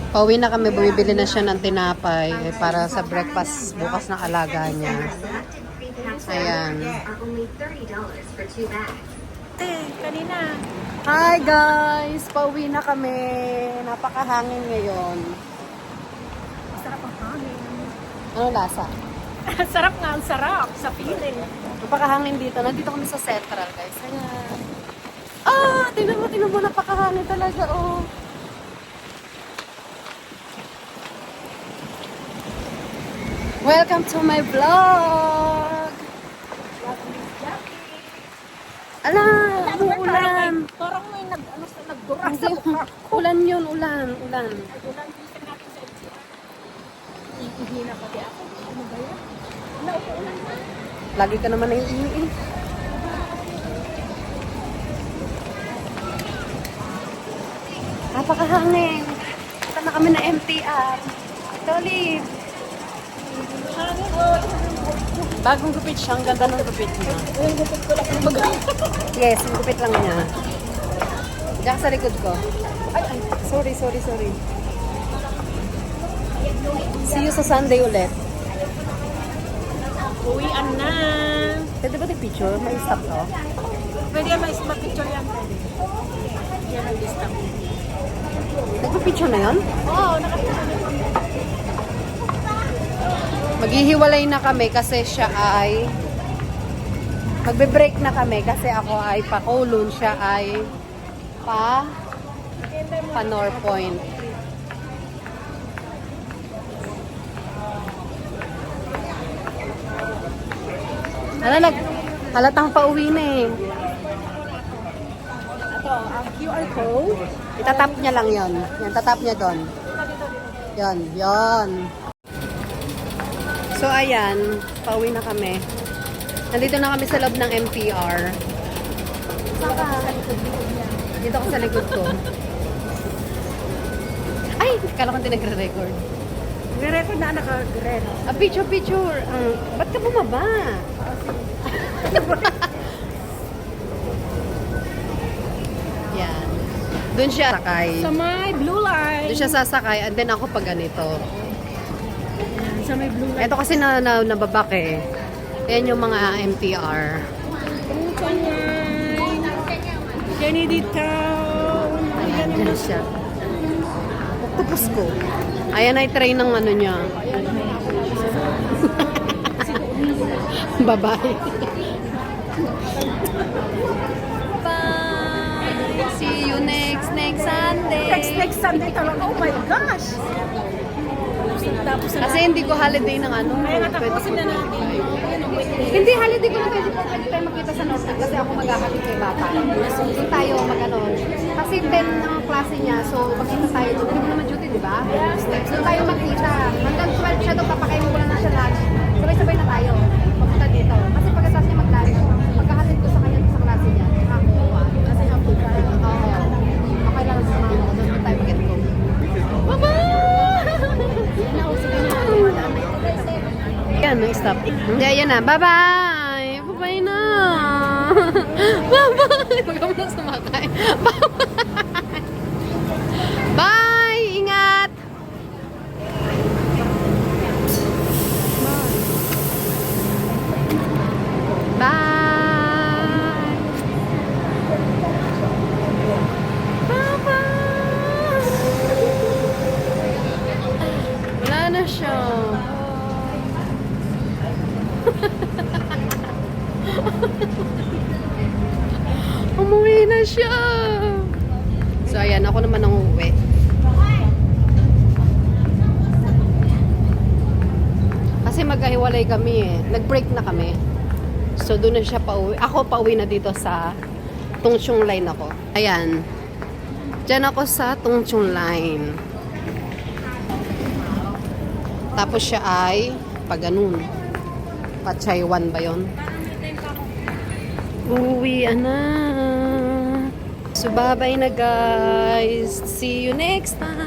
Pauwi na kami, bumibili na siya ng tinapay para sa breakfast bukas ng alaga niya. Ayan. Kanina. Hi guys! Pauwi na kami. Napakahangin ngayon. Sarap ang hangin. Ano lasa? Sarap nga, ang sarap sa feeling. Napakahangin dito. Nandito kami sa Central guys. Ayan. Tingnan mo, napakahangin talaga, oh. Welcome to my vlog! Ala, umuulan. Parang may nagdura Hindi, sa mukha. ulan yun, ulan. Ulan, bilisan natin sa LCR. Ihihina pati ako. Ano ba yan? Nauulan na. Lagi ka naman naiihi. Napakahangin. Punta na kami na MTR. Dolly. Bagong gupit siya. Ang ganda ng gupit niya. Yung gupit ko lang ang magaling. Yes, yung gupit lang niya. Diyan ka sa likod ko. Ay, sorry. See you sa Sunday ulit. Uwian na. Pwede ba yung picture? May stop to? Pwede yan, may picture yan. Yan ang lista. Nagpa-picture na yun? Oo, nakapicture na. Maghihiwalay na kami kasi siya ay magbe-break na kami kasi ako ay pa Kowloon, siya ay pa North Point. Halatang pauwi na eh. Ito, ang QR code. Itatap niya lang yon. Yan, tatap niya doon. Yon. So, ayan. Pauwi na kami. Nandito na kami sa loob ng MTR. Saka, sa likod niya. Dito ako sa likod ko. Ay! Kala ko hindi nagre-record. Nire-record na naka-red. Picture. Ba't ka bumaba? Yan. Doon siya sakay. Sa may blue line. Doon siya sasakay and then ako pag ganito. Sa may blue line. Ito kasi nababak eh. Yan yung mga MTR. Bruton line. Kennedy Town. Ayan, dyan siya. Octopus ko. Ayan ay train ng ano niya. Bye-bye. Bye! See you next Sunday. Next Sunday talaga. Oh my gosh! Tapos na. Kasi hindi ko holiday ng ano. Kaya nga tapusin na natin. Hindi holiday ko na pwede tayo makita sa North kasi ako maghahatid kay bata. So, hindi tayo mag-ano. Kasi 10 ang klase niya. So, makita tayo. Hindi mo naman duty, di ba? So, tayo makita. Hanggang 12 siya doon, papakain mo na siya lunch. Sabay-sabay na tayo. Papunta dito. Kasi pagkatapos niya mag-lunch, pagkahatid ko sa kanya sa klase niya. Nakakuha. Kasi hapon ka. Oo. Okay lang sa mga doon tayo mag-get go. Bye-bye! Yan, stop. Hindi, ayan na. Bye-bye! Bye-bye na! Bye-bye! Huwag mo na sumakay. Bye-bye! Bye! Ingat! Bye! Bye-bye! Wala na siya. Umuwi na siya. So, ayan. Ako naman ang uuwi. Kasi magkahiwalay kami eh. Nag-break na kami. So, doon na siya pauwi. Ako pauwi na dito sa Tungchung Line ako. Ayan. Diyan ako sa Tungchung Line. Tapos siya ay pag ganun. Pachaywan ba yun? Uwi na. So, bye-bye na guys. See you next time.